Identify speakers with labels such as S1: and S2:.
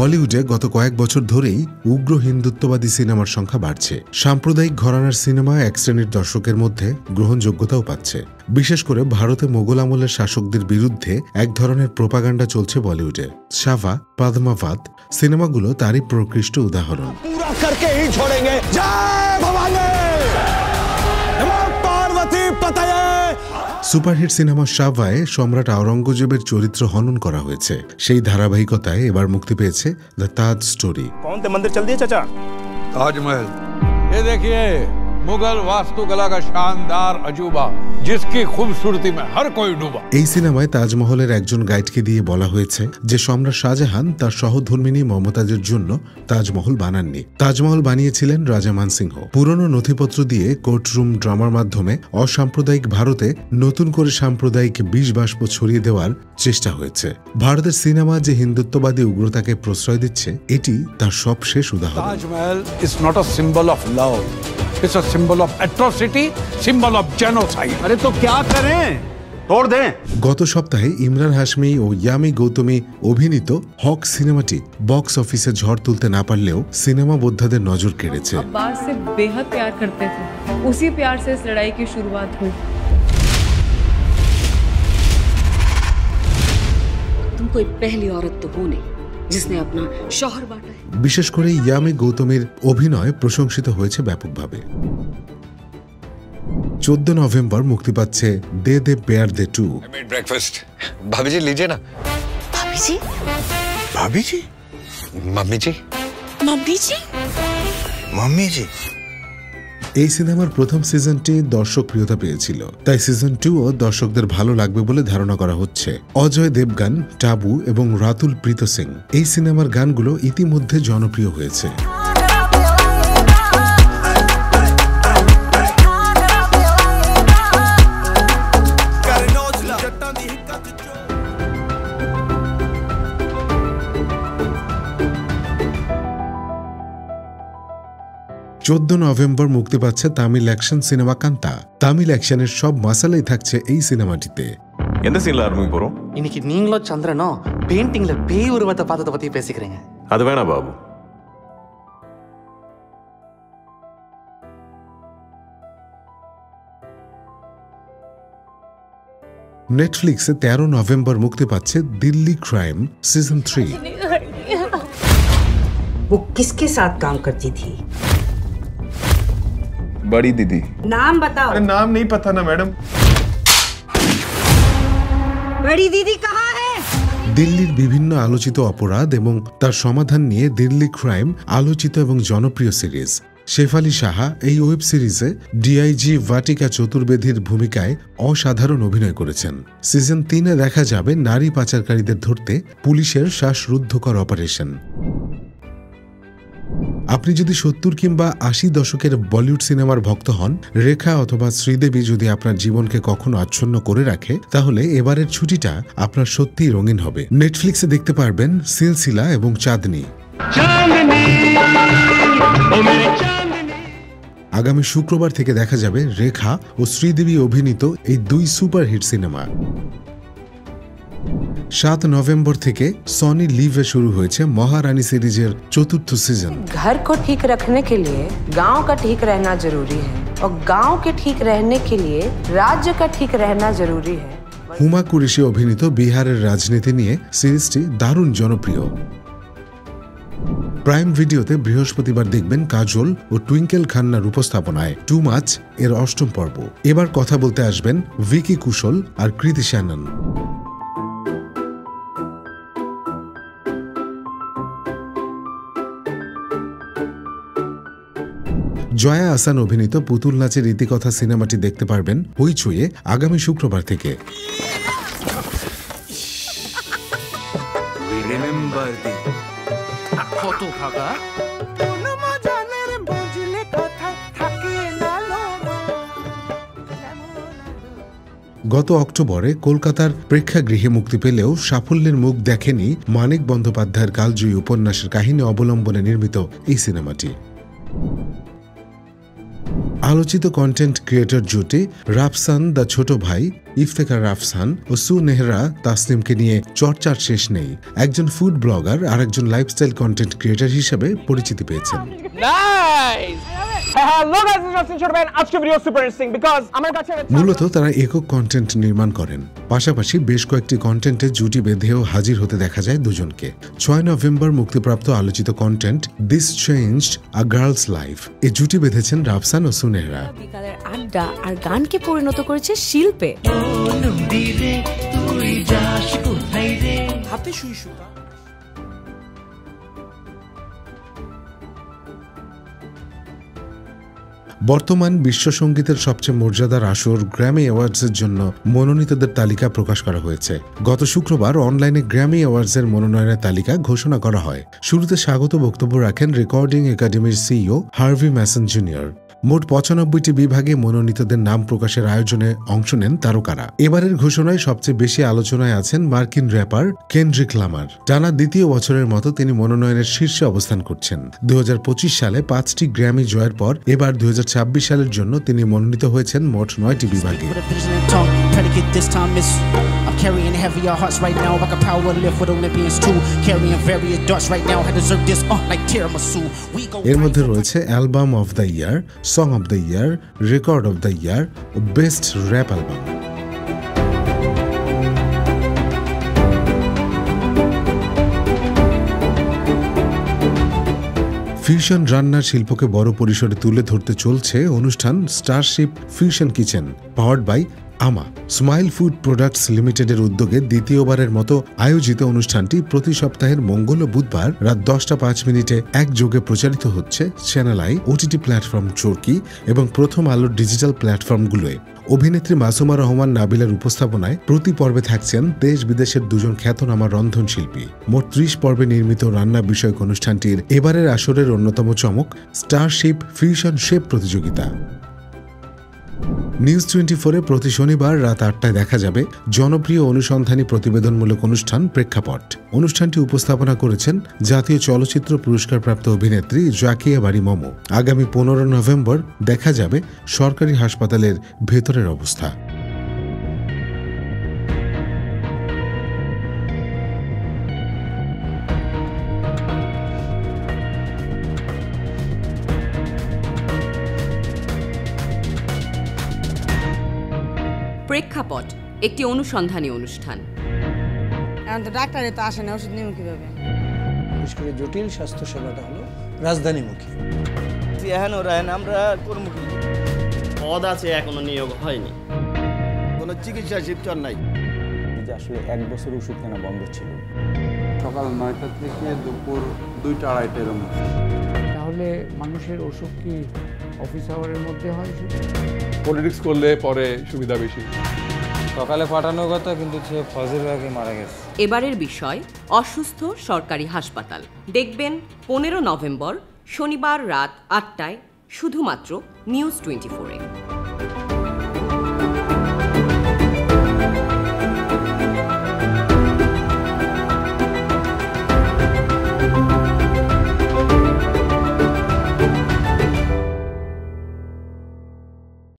S1: বলিউডে গত কয়েক বছর ধরেই উগ্র হিন্দুত্ববাদী সিনেমার সংখ্যা বাড়ছে। সাম্প্রদায়িক ঘরানার সিনেমা এক শ্রেণীর দর্শকের মধ্যে গ্রহণযোগ্যতাও পাচ্ছে। বিশেষ করে ভারতে মোগল আমলের শাসকদের বিরুদ্ধে এক ধরনের প্রোপাগান্ডা চলছে বলিউডে। শাভা, পদ্মাবত সিনেমাগুলো তারই প্রকৃষ্ট উদাহরণ। সুপারহিট সিনেমা শাভায় সম্রাট আওরঙ্গজেবের চরিত্র হনন করা হয়েছে। সেই ধারাবাহিকতায় এবার মুক্তি পেয়েছে দ্য তাজ স্টোরি।
S2: कौन से मंदिर चल दिए चाचा?
S3: ताजमहल। ये देखिए मुगल वास्तुकला का शानदार अजूबा, जिसकी खूबसूरती में हर कोई डूबा।
S1: এই সিনেমায় তাজমহলের একজন গাইডকে দিয়ে বলা হয়েছে যে সম্রাট শাহজাহান তার সহধর্মিনী মমতাজের জন্য তাজমহল বানাননি, তাজমহল বানিয়েছিলেন রাজা মানসিংহ। পুরনো নথিপত্র দিয়ে কোর্টরুম ড্রামার মাধ্যমে অসাম্প্রদায়িক ভারতে নতুন করে সাম্প্রদায়িক বিষ বাষ্প ছড়িয়ে দেওয়ার চেষ্টা হয়েছে। ভারতের সিনেমা যে হিন্দুত্ববাদী উগ্রতাকে প্রশ্রয় দিচ্ছে, এটি তার সবশেষ উদাহরণ।
S3: Taj Mahal is not a symbol of love, it's a symbol of atrocity, symbol of genocide.
S2: अरे तो क्या करें? तोड़ दें।
S1: গত সপ্তাহে ইমরান হাশমি ও ইয়ামি গৌতমী অভিনীত হক সিনেমাটি বক্স অফিসে ঝড় তুলতে না পারলেও সিনেমা বোদ্ধাদের নজর কেড়েছে।
S4: अब्बास से बेहद प्यार करते थे, उसी प्यार से इस लड़ाई की शुरुआत हुई।
S5: तुम कोई पहली औरत तो हो नहीं जिसने अपना शौहर बांटा है।
S1: বিশেষ করে ইয়ামি গৌতমীর অভিনয় প্রশংসিত হয়েছে ব্যাপকভাবে। 14 নভেম্বর মুক্তি পাচ্ছে দে দে প্যার দে 2।
S6: I made breakfast. भाभी जी लीजिए ना।
S5: भाभी जी?
S6: भाभी जी? मम्मी जी?
S5: मम्मी जी?
S6: मम्मी जी?
S1: এই সিনেমার প্রথম সিজনটি দর্শক প্রিয়তা পেয়েছিল, তাই সিজন 2ও দর্শকদের ভালো লাগবে বলে ধারণা করা হচ্ছে। অজয় দেবগান, টাবু এবং রাতুল প্রীত সিং এই সিনেমার গানগুলো ইতিমধ্যে জনপ্রিয় হয়েছে। নভেম্বর মুক্তি পাচ্ছে তামিল অ্যাকশন সিনেমা কান্তা। তামিল অ্যাকশনের সব মশালাই থাকছে এই সিনেমাটিতে।
S2: எந்த சீன்ல ஆரம்பிக்க போறோம்?
S7: இன்னைக்கு நீங்களும் சந்திரனும் பெயிண்டிங்ல பேய் உருவத்தை பார்த்தத பத்தி பேசிக்கிறீங்க.
S2: அது வேணாம் பாபு.
S1: নেটফ্লিক্সে 13 নভেম্বর মুক্তি পাচ্ছে দিল্লি ক্রাইম सीजन 3।
S8: वो किसके साथ काम करती थी?
S2: बड़ी दीदी।
S8: नाम बताओ।
S2: अरे नाम नहीं पता ना मैडम।
S8: बड़ी दीदी कहाँ है?
S1: দিল্লির বিভিন্ন আলোচিত অপরাধ এবং তার সমাধান নিয়ে দিল্লি ক্রাইম আলোচিত এবং জনপ্রিয় সিরিজ। শেফালি সাহা এই ওয়েব সিরিজে ডিআইজি ভাটিকা চতুর্বেদীর ভূমিকায় অসাধারণ অভিনয় করেছেন। সিজন 3-এ দেখা যাবে নারী পাচারকারীদের ধরতে পুলিশের শ্বাসরুদ্ধকর অপারেশন। আপনি যদি 70 কিংবা 80 দশকের বলিউড সিনেমার ভক্ত হন, রেখা অথবা শ্রীদেবী যদি আপনার জীবনকে কখনো আচ্ছন্ন করে রাখে, তাহলে এবারের ছুটিটা আপনার সত্যিই রঙিন হবে। নেটফ্লিক্সে দেখতে পারবেন সিলসিলা এবং চাঁদনি। আগামী শুক্রবার থেকে দেখা যাবে রেখা ও শ্রীদেবী অভিনীত এই 2 সুপারহিট সিনেমা। 7 নভেম্বর থেকে সনি লিভে শুরু হয়েছে মহারানী সিরিজের 4th সিজন।
S9: घर को ठीक रखने के लिए गांव का ठीक रहना जरूरी है और गांव के ठीक रहने के लिए राज्य का ठीक रहना जरूरी है।
S1: হুমা কুরেশি অভিনীত বিহারের রাজনীতি নিয়ে সিরিজটি দারুণ জনপ্রিয়। প্রাইম ভিডিওতে বৃহস্পতিবার দেখবেন কাজল ও টুইঙ্কেল খান্নার উপস্থাপনায় টু মাচ এর 8ম পর্ব। এবার কথা বলতে আসবেন ভিকি কুশল আর কৃতি শ্যানন। জয়া আহসান অভিনীত পুতুল নাচের ইতিকথা সিনেমাটি দেখতে পারবেন হইচইয়ে আগামী শুক্রবার থেকে। গত অক্টোবরে কলকাতার প্রেক্ষাগৃহে মুক্তি পেলেও সাফল্যের মুখ দেখেনি মানিক বন্দ্যোপাধ্যায়ের কালজয়ী উপন্যাসের কাহিনী অবলম্বনে নির্মিত এই সিনেমাটি। আলোচিত কন্টেন্ট ক্রিয়েটর জুটি রাফসান দ্য ছোট ভাই ইফতেখার রাফসান ও সু নেহরা তাসনিমকে নিয়ে চর্চার শেষ নেই। একজন ফুড ব্লগার আর একজন লাইফস্টাইল কন্টেন্ট ক্রিয়েটর হিসেবে পরিচিতি পেয়েছেন। মূলত তারা একক কন্টেন্ট নির্মাণ করেন, পাশাপাশি বেশ কয়েকটি কন্টেন্টে জুটি বেঁধেও হাজির হতে দেখা যায় দুজনকে। 6 নভেম্বর মুক্তিপ্রাপ্ত আলোচিত content this changed a girl's life এ জুটি বেঁধেছেন রাফসান ও সু নেহরা।
S9: বিকালের আড্ডা আর গানকে পরিণত করেছে শিল্পে।
S7: হাতে সুই সুতা।
S1: বর্তমান বিশ্ব সঙ্গীতের সবচেয়ে মর্যাদার আসর গ্র্যামি অ্যাওয়ার্ডসের জন্য মনোনীতদের তালিকা প্রকাশ করা হয়েছে। গত শুক্রবার অনলাইনে গ্র্যামি অ্যাওয়ার্ডসের মনোনয়নের তালিকা ঘোষণা করা হয়। শুরুতে স্বাগত বক্তব্য রাখেন রেকর্ডিং একাডেমির সিইও হার্ভি ম্যাসন জুনিয়র। মোট 95টি বিভাগে মনোনীতদের নাম প্রকাশের আয়োজনে অংশ নেন তারকারা। এবারের ঘোষণায় সবচেয়ে বেশি আলোচনায় আছেন মার্কিন র্যাপার কেন্ড্রিক লামার। টানা দ্বিতীয় বছরের মতো তিনি মনোনয়নের শীর্ষে অবস্থান করছেন। 2025 সালে 5টি গ্র্যামি জয়ের পর এবার 2026 সালের জন্য তিনি মনোনীত হয়েছেন মোট 9টি বিভাগে। এর মধ্যে রয়েছে album of the year, song of the year, record of the year ও বেস্ট র্যাপ অ্যালবাম। ফিউশন রান্নার শিল্পকে বড় পরিসরে তুলে ধরতে চলছে অনুষ্ঠান starship fusion kitchen, powered by আমা। স্মাইল ফুড প্রোডাক্টস লিমিটেডের উদ্যোগে দ্বিতীয়বারের মতো আয়োজিত অনুষ্ঠানটি প্রতি সপ্তাহের মঙ্গল ও বুধবার রাত 10:05 একযোগে প্রচারিত হচ্ছে চ্যানেল আই, ওটিটি প্ল্যাটফর্ম চরকি এবং প্রথম আলোর ডিজিটাল প্ল্যাটফর্মগুলোয়। অভিনেত্রী মাসুমা রহমান নাবিলার উপস্থাপনায় প্রতি পর্বে থাকছেন দেশ বিদেশের দুজন খ্যাতনামা রন্ধনশিল্পী। মোট 30 পর্বে নির্মিত রান্না বিষয়ক অনুষ্ঠানটির এবারের আসরের অন্যতম চমক স্টারশিপ ফিউশন শেফ প্রতিযোগিতা। নিউজ 24-এ প্রতি শনিবার রাত 8টায় দেখা যাবে জনপ্রিয় অনুসন্ধানী প্রতিবেদনমূলক অনুষ্ঠান প্রেক্ষাপট। অনুষ্ঠানটি উপস্থাপনা করেছেন জাতীয় চলচ্চিত্র পুরস্কারপ্রাপ্ত অভিনেত্রী জাকিয়া বারি মমো। আগামী 15 নভেম্বর দেখা যাবে সরকারি হাসপাতালের ভেতরের অবস্থা।
S5: প্রেক্ষাপট একটি অনুসন্ধানী অনুষ্ঠান।
S8: এখন তো ডাক্তারে তো আসে না, ওষুধ নিব কিভাবে?
S7: বিশেষ করে জটিল স্বাস্থ্য সেবাটা হলো রাজধানীমুখী।
S10: এখন ওরা আমরা কর্মী পদ আছে, এখনো নিয়োগ হয়নি, কোনো চিকিৎসা শিবচর নাই।
S11: আসলে 1 বছর ওষুধ কেনা বন্ধ ছিল।
S12: সকাল 9টা থেকে দুপুর 2টা-2:30 এর মধ্যে।
S13: তাহলে মানুষের অসুখ কি অফিস আওয়ারের মধ্যে হয়?
S3: পলিটিক্স করলে পরে সুবিধা বেশি।
S11: সকালে পাঠানোর কথা, কিন্তু সে ফজরের আগে মারা গেছে।
S5: এবারের বিষয় অসুস্থ সরকারি হাসপাতাল। দেখবেন 15 নভেম্বর শনিবার রাত 8টায় শুধুমাত্র নিউজ 24-এ।